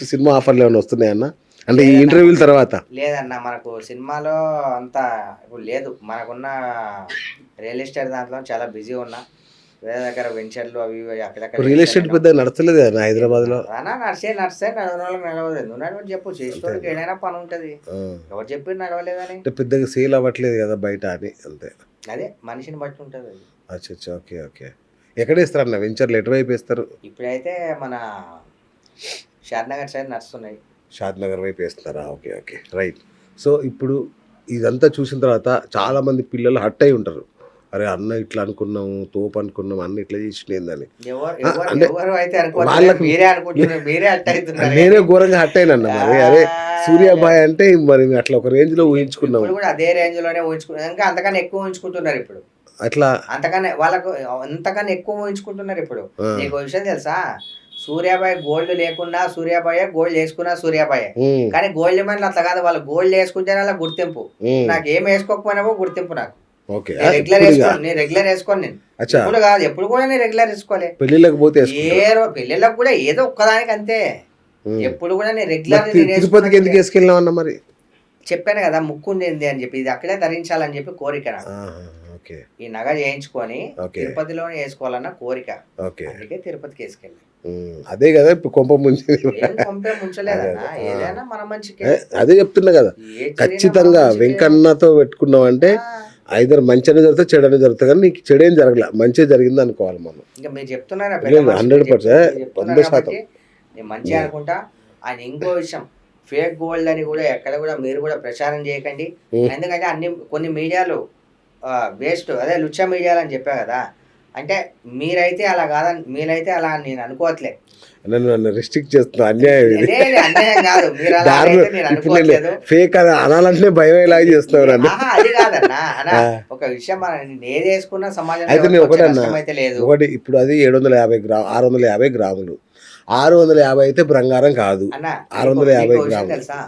Cinema ఆఫర్లు ఏమైనా వస్తున్నాయన్న? అంటే ఈ ఇంటర్వ్యూల తర్వాత లేదన్న మనకు సినిమాలో అంత ఇప్పుడు లేదు. మనకున్న రియల్ ఎస్టేట్ దాంట్లో చాలా బిజీ ఉన్నా. వేరే దగ్గర వెంచర్లు అవి ఇవి అక్కడక్కడ రియల్ ఎస్టేట్ పెద్ద నడతలేదు కదా హైదరాబాద్ లో. నడిచే నడవని నడవలేదు. నడవని చెప్పు చేసేటోళ్ళకి ఏదైనా పని ఉంటుంది. ఎవరు చెప్పి నడవలేదని. అంటే పెద్దగా సేల్ అవ్వట్లేదు కదా బయట అని అంతే. అదే మనిషిని బట్టి ఉంటుంది అది. అచ్చా ఓకే ఓకే. ఎక్కడ వేస్తారన్న వెంచర్లు? ఎటువైపు వేస్తారు? ఇప్పుడైతే మన షాద్నగర్ సైడ్ నడుస్తున్నాయి. షాద్నగర్ వైపు వేస్తున్నారా? Okay okay right. సో ఇప్పుడు ఇదంతా చూసిన తర్వాత చాలామంది పిల్లలు హట్ అయి ఉంటారు. అరే అన్న ఇట్లా అనుకున్నాము, తోపు అనుకున్నాము, అన్న ఇట్లా చేసిందని. నేనే ఘోరంగా హట్ అయినన్న. మరి అదే సూర్యాబాయ్ అంటే మరి అట్లా ఒక రేంజ్ లో ఊహించుకున్నాము. అదే రేంజ్ లోనే ఊహించుకున్నాం. ఇంకా అంతకన్నా ఎక్కువ ఊహించుకుంటున్నారు ఇప్పుడు. అట్లా అంతకన్నా వాళ్ళకు అంతకన్నా ఎక్కువ ఊహించుకుంటున్నారు ఇప్పుడు. నీకు విషయం తెలుసా? సూర్యాబాయ్ గోల్డ్ లేకున్నా సూర్యాబాయ్, గోల్డ్ వేసుకున్నా సూర్యాబాయ్. కానీ గోల్డ్ మెడల్ అట్లా కాదు. వాళ్ళు గోల్డ్ వేసుకుంటేనే అలా గుర్తింపు. నాకు ఏం వేసుకోకపోయినావో గుర్తింపు నాకు. రెగ్యులర్ వేసుకోను నేను. ఎప్పుడు కాదు, ఎప్పుడు కూడా నేను రెగ్యులర్ వేసుకోలే. పెళ్లిళ్ళకి పోతే పెళ్లిళ్ళకి కూడా ఏదో ఒక్కదానికి అంతే. ఎప్పుడు కూడా నేను రెగ్యులర్. తిరుపతికి ఎందుకు వేసుకెళ్ళినావన్న? మరి చెప్పాను కదా ముక్కు ఉంది అని చెప్పి, ఇది అక్కడే ధరించాలని చెప్పి కోరిక నాకు. ఈ నగ చేయించుకొని తిరుపతిలోనే వేసుకోవాలన్న కోరిక. అందుకే తిరుపతికి వేసుకెళ్ళి. అదే కదా ఇప్పుడు కొంప ముంచలేదన్నా. ఏదైనా మన మంచికి. అదే చెప్తున్నా కదా, ఖచ్చితంగా వెంకన్నతో పెట్టుకున్నావు అంటే ఐదర్ మంచిగా జరుగుతుంది, చెడనే జరుగుతుంది. కానీ నీకు చెడేం జరగలే, మంచిగా జరిగింది అనుకోవాలి మనం. ఇంకా మీరు చెప్తున్నారా 100% నేను మంచిగా అనుకుంటా. ఆయన ఇంకో విషయం, ఫేక్ గోల్డ్ అని కూడా ఎక్కడ కూడా మీరు కూడా ప్రచారం చేయకండి. ఎందుకంటే కొన్ని మీడియాలు వేస్ట్, అదే లుచ్చా మీడియాలు అని చెప్పా కదా. అంటే మీరైతే అలా కాదని, మీరైతే అలా నేను అనుకోవట్లే. నన్ను రిస్ట్రిక్ట్ చేస్తున్నా. అన్యాయం కాదు. ఫేక్ అనాలంటే భయం ఇలాగే చేస్తున్నారు. అది కాదన్నా. ఒక విషయం నేను ఏది వేసుకున్నా సమాజం అయితే నేను ఒకటి లేదు. ఒకటి ఇప్పుడు అది 750 గ్రాములు, 650 గ్రాములు. 650 అయితే బంగారం కాదు. 650 గ్రాములు తెలుసా?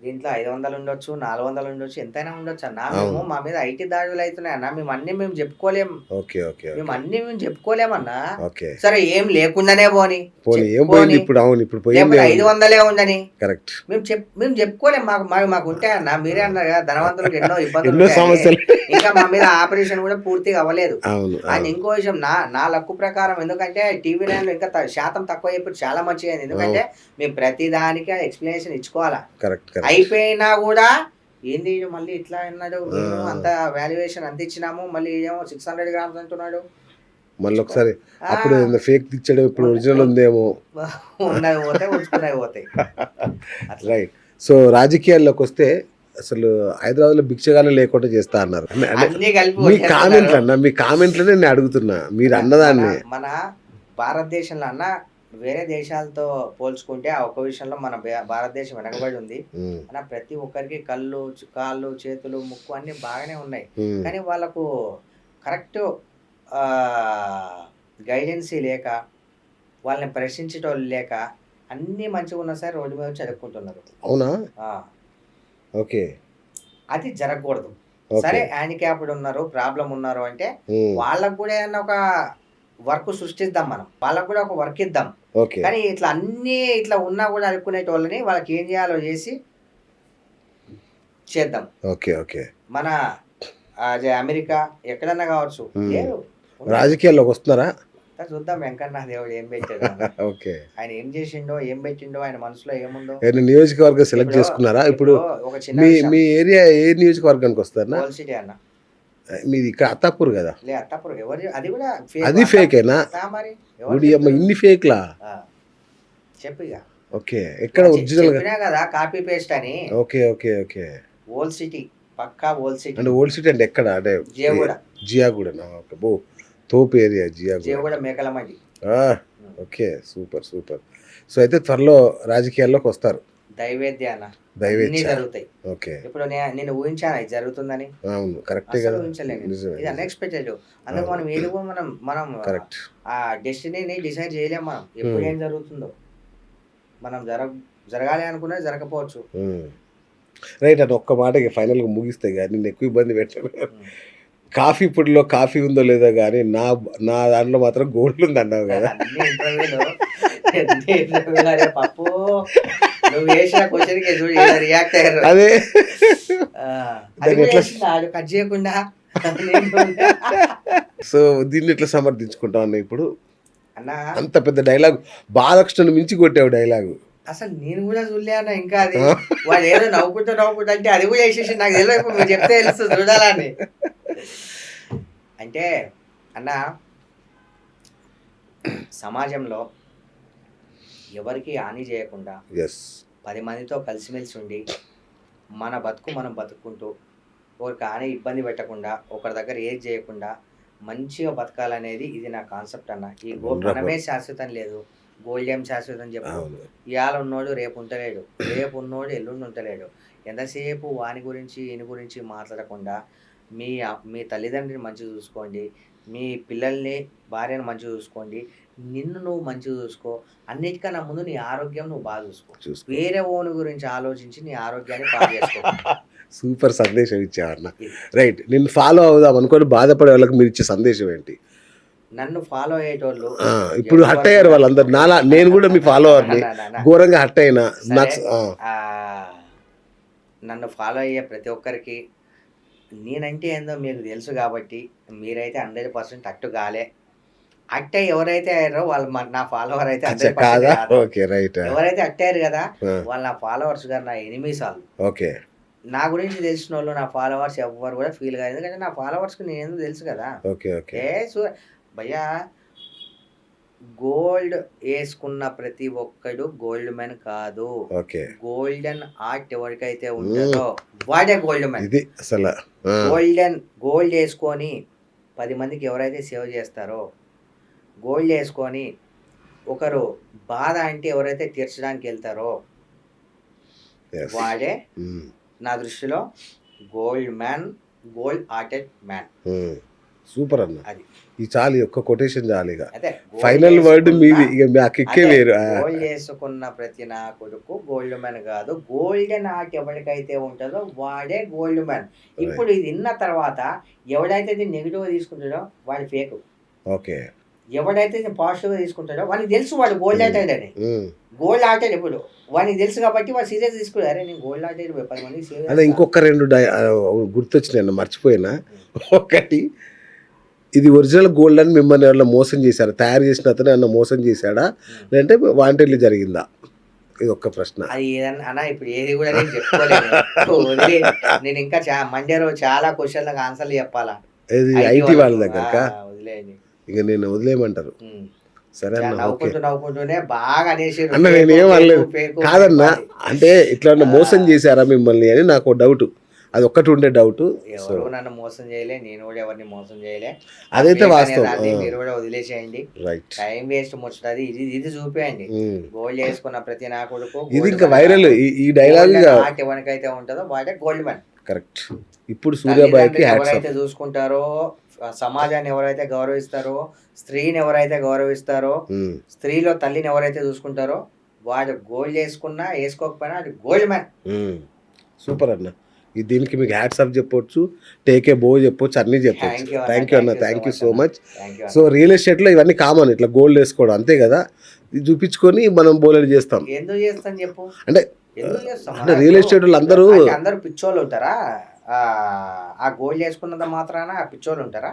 దీంట్లో 500 ఉండొచ్చు, 400 ఉండొచ్చు, ఎంతైనా ఉండొచ్చు అన్న. మేము మా మీద ఐటీ దాడులు అవుతున్నాయి అన్న. మేము అన్ని చెప్పుకోలేము. మేము అన్ని చెప్పుకోలేమన్నా. సరే ఏం లేకుండానే పోని ఇప్పుడు 500 ఉందని కరెక్ట్ మేము చెప్పుకోలేము. మాకు ఉంటాయి అన్న. మీరే అన్నారు కదా ధనవంతులకు ఎన్నో ఇబ్బందులు, ఇంకా మా మీద ఆపరేషన్ కూడా పూర్తిగా అవ్వలేదు. అండ్ ఇంకో విషయం, నా లక్కు ప్రకారం, ఎందుకంటే టీవీ నైన్లో ఇంకా శాతం తక్కువ చెప్పి చాలా మంచిగా అయింది. ఎందుకంటే మేము ప్రతి దానికి ఎక్స్ప్లెనేషన్ ఇచ్చుకోవాలా. అయిపోయినా కూడా ఏంది మళ్ళీ ఇట్లా అన్నాడు, మేము అంత వాల్యుయేషన్ అంత ఇచ్చినాము, మళ్ళీ ఏమో 600 గ్రామ్స్ అంటున్నాడు. మళ్ళీ ఒకసారి అప్పుడు ఫేక్ ఇచ్చాడు, ఇప్పుడు ఒరిజినల్ ఉందేమో. ఉన్నవి పోతే ఉంచుకున్నవి పోతాయి. రైట్. సో రాజకీయాల్లోకి వస్తే అసలు హైదరాబాద్ లో భిక్షగాలు లేకుండా చేస్తా అన్నారు. మీ కామెంట్లు అన్న, మీ కామెంట్లనే నేను అడుగుతున్నా, మీరు అన్నదాన్ని. మన భారతదేశంలో అన్న వేరే దేశాలతో పోల్చుకుంటే ఆ ఒక్క విషయంలో మన భారతదేశం వెనకబడి ఉంది. అన్న ప్రతి ఒక్కరికి కాళ్ళు, చేతులు, ముక్కు అన్ని బాగానే ఉన్నాయి. కానీ వాళ్ళకు కరెక్ట్ గైడెన్సీ లేక, వాళ్ళని ప్రశ్నించేటోళ్ళు లేక, అన్ని మంచిగా ఉన్నా సరే రోడ్డు మీద చదువుకుంటున్నారు. అవునా? ఓకే. అది జరగకూడదు. సరే హ్యాండిక్యాప్డ్ ఉన్నారు, ప్రాబ్లం ఉన్నారు అంటే వాళ్ళకు కూడా ఏదన్నా ఒక వర్క్ సృష్టిద్దాం, మనం వాళ్ళకు కూడా ఒక వర్క్ ఇద్దాం. కానీ ఇట్లా అన్ని ఇట్లా ఉన్నా కూడా అనుకునేటోళ్ళని వాళ్ళకి ఏం చేయాలో చేసి చేద్దాం. మన అమెరికా ఎక్కడన్నా కావచ్చు, రాజకీయాల్లోకి వస్తున్నారా చూద్దాం. వెంకన్న దేవుడు ఏం పెట్టాడు, ఆయన ఏం చేసిండో, ఏం పెట్టిండో, ఆయన మనసులో ఏముందో. నియోజకవర్గం సెలెక్ట్ చేసుకున్నారా? ఇప్పుడు ఒక చిన్న మీ ఏరియా ఏ నియోజకవర్గానికి వస్తారా? సిటీ అన్న. మీది ఇక్కడ అత్తాపూర్ కదా? అత్తాపూర్. అది కూడా అది ఫేకేనా? మరి ఇన్ని ఫేక్లా? చెప్పు ఇక. ఓకే. ఎక్కడ ఒరిజినల్ కదా, కాపీ పేస్ట్ అని. ఓకే. ఓల్డ్ సిటీ, పక్కా ఓల్డ్ సిటీ. అంటే ఓల్డ్ సిటీ అంటే ఎక్కడ? అంటే జియాగూడ. బో తోపు area Jiyaguda, Mekalamandi. Okay, super. So అయితే త్వరలో రాజకీయాల్లోకి వస్తారు. దైవేద్యాన జరుగుతాయి. ఇప్పుడు నేను ఊహించాను ఇది జరుగుతుందని. అవును, కరెక్టే కదా, ఊహించలేను. ఇది అన్ఎక్స్పెక్టెడ్. అందుకు మనం ఏది మనం ఆ డెస్టినీని డిసైడ్ చేయలేము. మనం ఎప్పుడు ఏం జరుగుతుందో మనం జరగాలి అనుకున్నా జరగకపోవచ్చు. రైట్. అని ఒక్క మాట ఫైనల్గా ముగిస్తే కానీ నేను ఎక్కువ ఇబ్బంది పెట్టాను. కాఫీ పొడిలో కాఫీ ఉందో లేదో కానీ నా దాంట్లో మాత్రం గోల్డ్ ఉంది అన్నావు కదా. అరే పప్పు నువ్వు వేసిన క్వశ్చన్కి చూడు రియాక్ట్ అయ్యారు. అదే అది కూడా వేసిండు కట్ చేయకుండా. సో దీన్ని ఎట్లా సమర్థించుకుంటావు అన్న? ఇప్పుడు అన్నా అంత పెద్ద డైలాగ్ బాలకృష్ణను మించి కొట్టావు డైలాగు. అసలు నేను కూడా చూడలే అన్న. ఇంకా అది వాళ్ళు ఏదో నవ్వుకుంటా అంటే అది కూడా వేసేసి నాకు తెలియదు. ఇప్పుడు మీరు చెప్తే తెలుసు చూడాలని. అంటే అన్న సమాజంలో ఎవరికి హాని చేయకుండా 10 మందితో కలిసిమెలిసి ఉండి మన బతుకు మనం బతుక్కుంటూ ఒకరికి హాని ఇబ్బంది పెట్టకుండా ఒకరి దగ్గర ఏది చేయకుండా మంచిగా బతకాలనేది ఇది నా కాన్సెప్ట్ అన్న. ఈ మనమే శాశ్వతం లేదు, గోల్డ్ ఏం శాశ్వతం చెప్పు. ఇవాళ ఉన్నోడు రేపు ఉంటలేడు, రేపు ఉన్నోడు ఎల్లుండి ఉంటలేడు. ఎంతసేపు వాని గురించి ఈయన గురించి మాట్లాడకుండా మీ తల్లిదండ్రుని మంచిగా చూసుకోండి, మీ పిల్లల్ని భార్యను మంచిగా చూసుకోండి, నిన్ను నువ్వు మంచిగా చూసుకో. అన్నిటికన్నా ముందు నీ ఆరోగ్యం నువ్వు బాగా చూసుకో. వేరే ఓను గురించి ఆలోచించి నీ ఆరోగ్యాన్ని బాగా చేసుకో. సూపర్ సందేశం ఇచ్చావన్న. రైట్, నిన్ను ఫాలో అవుదాం అనుకోని బాధపడే వాళ్ళకి మీరు ఇచ్చే సందేశం ఏంటి? నన్ను ఫాలో అయ్యేటోళ్ళు ఇప్పుడు హట్ అయ్యారు వాళ్ళందరూ. నేను కూడా మీ ఫాలోవర్ని, ఘోరంగా హట్ అయినా. నన్ను ఫాలో అయ్యే ప్రతి ఒక్కరికి నేనంటే ఏందో మీకు తెలుసు కాబట్టి మీరైతే 100% అట్టు కాలే. అట్టే ఎవరైతే అయ్యారో వాళ్ళు నా ఫాలోవర్ అయితే 100%. ఎవరైతే అట్టారు కదా వాళ్ళు నా ఫాలోవర్స్ గారు, నా ఎనిమీస్ వాళ్ళు. ఓకే, నా గురించి తెలిసిన వాళ్ళు నా ఫాలోవర్స్ ఎవ్వరు కూడా ఫీల్ కాదు. ఎందుకంటే నా ఫాలోవర్స్కి నేను ఎందుకు తెలుసు కదా. భయ్యా గోల్డ్ వేసుకున్న ప్రతి ఒక్కడు గోల్డ్ మ్యాన్ కాదు. గోల్డెన్ ఆర్ట్ ఎవరికైతే ఉంటుందో వాడే గోల్డ్ మ్యాన్. ఇది అసలు గోల్డ్ వేసుకొని 10 మందికి ఎవరైతే సేవ్ చేస్తారో, గోల్డ్ వేసుకొని ఒకరు బాధ అంటే ఎవరైతే తీర్చడానికి వెళ్తారో వాడే నా దృష్టిలో gold man, gold ఆర్టెడ్ man. Super అన్న. అది ఈ చాలు, ఒక్క కొటేషన్ చాలు. ఇక ఫైనల్ వర్డ్ మీది. ఇక మా కిక్కే వేరు. గోల్డ్ చేసుకున్న ప్రతి నా కొడుకు గోల్డ్ మ్యాన్ కాదు, గోల్డెన్ ఆర్ట్ ఎవరికైతే ఉంటుందో వాడే గోల్డ్ మ్యాన్. ఇప్పుడు ఇది విన్న తర్వాత ఎవడైతే దీన్ని నెగిటివ్ తీసుకుంటాడో వాడి ఫేక్. ఓకే, ఎవడైతే పాజిటివ్ గా తీసుకుంటాడో వాడికి తెలుసు వాడు గోల్డ్ ఆర్టెడ్ అని. గోల్డ్ ఆర్టెడ్ ఇప్పుడు వాడికి తెలుసు కాబట్టి వాడు సీరియస్ తీసుకున్నాడు. అరే నేను గోల్డ్ ఆర్టెడ్ 10 మంది. అదే ఇంకొక 2 గుర్తొచ్చినాయి, మర్చిపోయినా. ఒకటి, ఇది ఒరిజినల్ గోల్డ్ అని మిమ్మల్ని ఎవరైనా మోసం చేశారా? తయారు చేసిన అతను ఏమన్నా మోసం చేశాడా, లేదంటే వాంటెడ్లీ జరిగిందా? ఇది ఒక్క ప్రశ్న. అది ఏదన్నా అన్న ఇప్పుడు ఏది కూడా నేను చెప్పుకోలేదు. నేను ఇంకా మండే రోజు చాలా క్వశ్చన్లకు ఆన్సర్లు చెప్పాలా. ఇది ఐటీ వాళ్ళ దగ్గర వదిలేయండి. ఇక నేను వదిలేయమంటారు. సరే అన్న, నవ్వుకుంటూనే బాగా అనేసి అన్న. నేనేం అనలేదు కాదన్నా, అంటే ఇట్లా మోసం చేశారా మిమ్మల్ని అని నాకు డౌట్. అది ఒక్కటి ఉండే డౌట్. ఎవరు నన్ను మోసం చేయలే, నేను కూడా ఎవరిని మోసం చేయలే. అదైతే వాస్తవం. మీరు కూడా వదిలేసేయండి, టైం వేస్ట్ ముచ్చటది. ఇది చూపేయండి. గోల్డ్ వేసుకున్న ప్రతి నా కొడుకు. ఇది ఇంకా వైరల్ ఈ డైలాగ్. ఎవరికైతే ఉంటుందో వాడే గోల్డ్ మ్యాన్. కరెక్ట్. ఇప్పుడు సూర్యాబాయికి ఎవరైతే చూసుకుంటారో, సమాజాన్ని ఎవరైతే గౌరవిస్తారో, స్త్రీని ఎవరైతే గౌరవిస్తారో, స్త్రీలో తల్లిని ఎవరైతే చూసుకుంటారో వాడు గోల్డ్ వేసుకున్నా వేసుకోకపోయినా అది గోల్డ్ మ్యాన్. సూపర్ అన్న. దీనికి మీకు హ్యాట్స్ ఆఫ్ చెప్పొచ్చు, టేకే బో చెప్పొచ్చు, అన్నీ చెప్పొచ్చు. థ్యాంక్ యూ అన్న, thank you so much. So real ఎస్టేట్లో ఇవన్నీ కామన్, ఇట్లా గోల్డ్ వేసుకోవడం అంతే కదా. ఇది చూపించుకొని మనం బోలెడ్ చేస్తాం. ఎందుకు చేస్తాం చెప్పు? అంటే రియల్ ఎస్టేట్ వాళ్ళు అందరూ పిచ్చోళ్ళు ఉంటారా? ఆ గోల్డ్ వేసుకున్నంత మాత్రాన పిచ్చోళ్ళు ఉంటారా?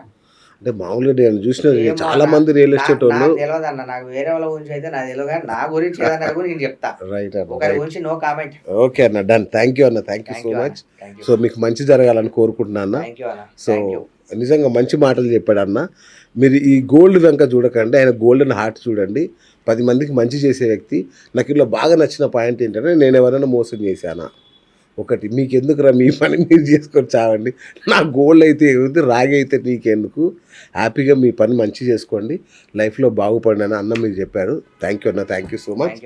అంటే మామూలుగా నేను చూసిన చాలా మంది రియల్ ఎస్టేట్ వాళ్ళు. తెలియదు అన్న, నాకు వేరే వాళ్ళ గురించి అయితే నాకు తెలియదు, కానీ నా గురించి ఏదన్నా కూడా నేను చెప్తా. రైట్ అన్న, ఒకరి గురించి నో కామెంట్. ఓకే అన్న, డన్. థ్యాంక్ యూ అన్న, thank you so much. So మీకు మంచి జరగాలని కోరుకుంటున్నా అన్న. సో నిజంగా మంచి మాటలు చెప్పాడు అన్న. మీరు ఈ గోల్డ్ వెంక చూడకండి, ఆయన గోల్డెన్ హార్ట్ చూడండి. 10 మందికి మంచి చేసే వ్యక్తి. నాకు ఇందులో బాగా నచ్చిన పాయింట్ ఏంటంటే, నేను ఎవరైనా మోసం చేశానా? ఒకటి, మీకు ఎందుకురా, మీ పని మీరు చేసుకొని చావండి. నా గోల్డ్ అయితే ఏముంది, రాగి అయితే నీకెందుకు, హ్యాపీగా మీ పని మంచి చేసుకోండి, లైఫ్లో బాగుపడిన అన్న మీరు చెప్పారు. థ్యాంక్ యూ అన్న, థ్యాంక్ యూ సో మచ్.